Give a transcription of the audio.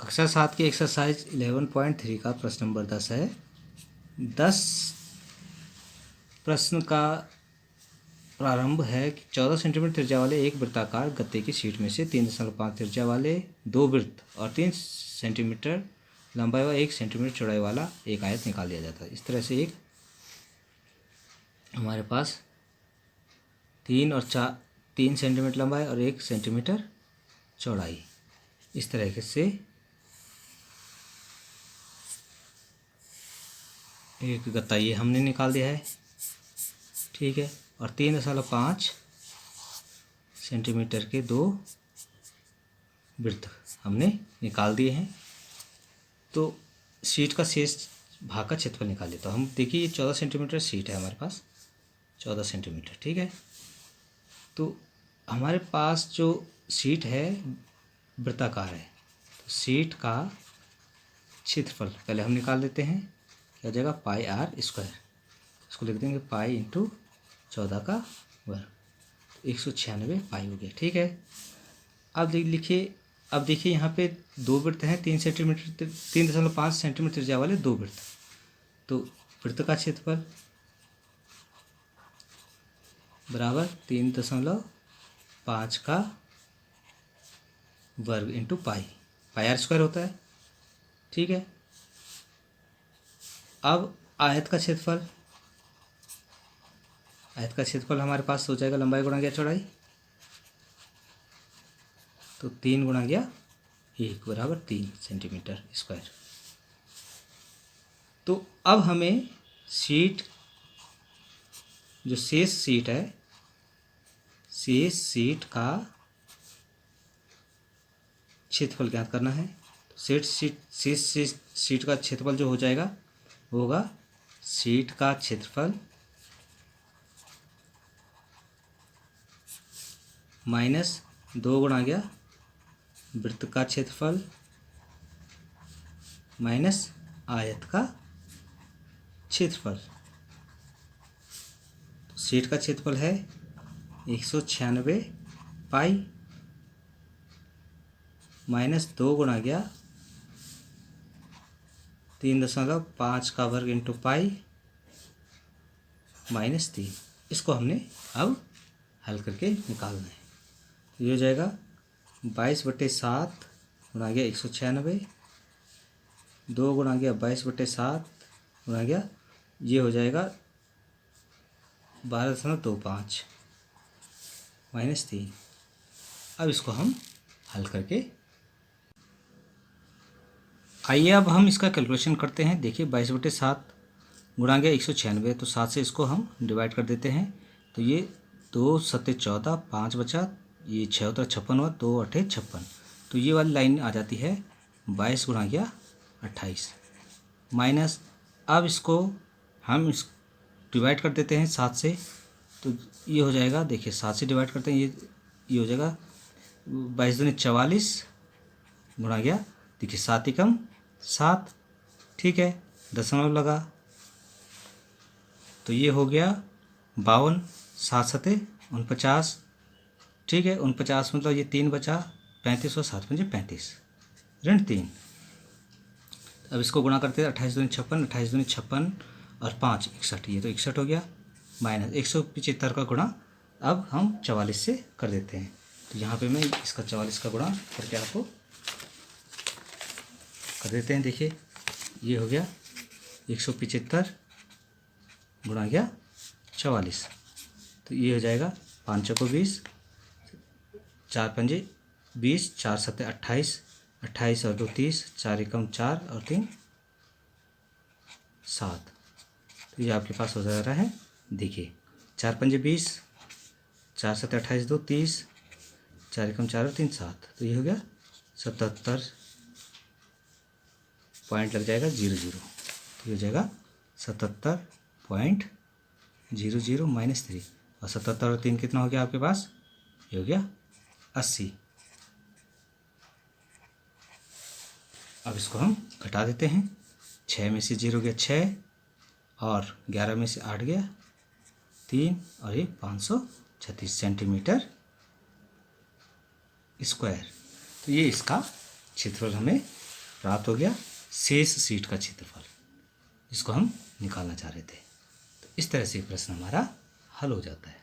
कक्षा 7 की एक्सरसाइज 11.3 का प्रश्न नंबर 10 है। 10 प्रश्न का प्रारंभ है कि 14 सेंटीमीटर त्रिज्या वाले एक वृत्ताकार गत्ते की शीट में से 3.5 त्रिज्या वाले दो वृत्त और 3 सेंटीमीटर लंबाई व 1 सेंटीमीटर चौड़ाई वाला एक आयत निकाल दिया जाता है। इस तरह से एक हमारे पास 3 सेंटीमीटर लंबाई और 1 सेंटीमीटर चौड़ाई, इस तरीके से एक गत्ता ये हमने निकाल दिया है, ठीक है। और 3.5 सेंटीमीटर के दो वृत्त हमने निकाल दिए हैं। तो शीट का शेष भाग का क्षेत्रफल निकाल लेते हैं। हम देखिए, ये 14 सेंटीमीटर शीट है हमारे पास, 14 सेंटीमीटर, ठीक है। तो हमारे पास जो शीट है वृत्ताकार है, तो शीट का क्षेत्रफल पहले हम निकाल लेते हैं। क्या हो जाएगा? पाई आर स्क्वायर, इसको लिख देंगे पाई इंटू 14 का वर्ग, 196 पाई हो गया, ठीक है। अब देखिए यहाँ पे दो वृत्त हैं, 3.5 सेंटीमीटर त्रिज्या वाले दो वृत्त। तो वृत्त का क्षेत्रफल बराबर 3.5 का वर्ग इंटू पाई आर स्क्वायर होता है, ठीक है। अब आयत का क्षेत्रफल हमारे पास हो जाएगा लंबाई गुणा गया चौड़ाई, तो 3 गुणा गया 1 बराबर 3 सेंटीमीटर स्क्वायर। तो अब हमें शीट, जो शेष शीट है, शेष शीट का क्षेत्रफल ज्ञात करना है। तो शेष शीट का क्षेत्रफल जो हो जाएगा वो होगा शीट का क्षेत्रफल माइनस 2 गुणा गया वृत्त का क्षेत्रफल माइनस आयत का क्षेत्रफल। तो शीट का क्षेत्रफल है 196 पाई माइनस 2 गुणा गया 3.5 का वर्ग इंटू पाई माइनस 3। इसको हमने अब हल करके निकालना है। ये हो जाएगा 22/7 गुणा गया 196, 2 गुणा गया 22/7 गुणा गया, ये हो जाएगा 12.25 माइनस 3। अब इसको हम हल करके आइए अब हम इसका कैलकुलेशन करते हैं। देखिए 22/7 गुणा गया 196, तो 7 से इसको हम डिवाइड कर देते हैं। तो ये 2 7 14, 5 बचा, ये 6 होता है 56 हुआ, 2 8 56। तो ये वाली लाइन आ जाती है 22 गुणा गया 28 माइनस, अब इसको हम इस डिवाइड कर देते हैं 7 से। तो ये हो जाएगा, देखिए 7 से डिवाइड करते हैं, ये हो जाएगा 22 दूनी 44 गुणा गया, देखिए 7 एकम 7, ठीक है, दशमलव लगा, तो ये हो गया 52, 7 7 49, ठीक है, 49 मतलब ये 3 बचा, 35 और 7 5 35 ऋण 3। अब इसको गुणा करते हैं, 28 दूनी 56, 28 दूनी 56 और 5 61, ये तो 61 हो गया, माइनस 175 का गुणा अब हम 44 से कर देते हैं। तो यहाँ पे मैं इसका 44 का गुणा करके आपको कर देते हैं। देखिए ये हो गया 175 गुणा गया 44, तो ये हो जाएगा 5 चौको 20, 4 पंजे 20, 4 7 28, 28 और 2 30, 4 एकम 4 और 3 7। तो ये आपके पास हो जा रहा है, देखिए 4 पंजे 20, 4 7 28, 2 30, 4 एकम 4 और 3 7। तो ये हो गया 77 पॉइंट लग जाएगा 00। तो ये हो जाएगा 77.00 माइनस 3, और 77 और 3 कितना हो गया आपके पास? ये हो गया 80। अब इसको हम घटा देते हैं, 6 में से 0 गया 6, और 11 में से 8 गया 3, और ये 536 सेंटीमीटर स्क्वायर। तो ये इसका क्षेत्रफल हमें प्राप्त हो गया शेष शीट का क्षेत्रफल, जिसको हम निकालना चाह रहे थे। तो इस तरह से प्रश्न हमारा हल हो जाता है।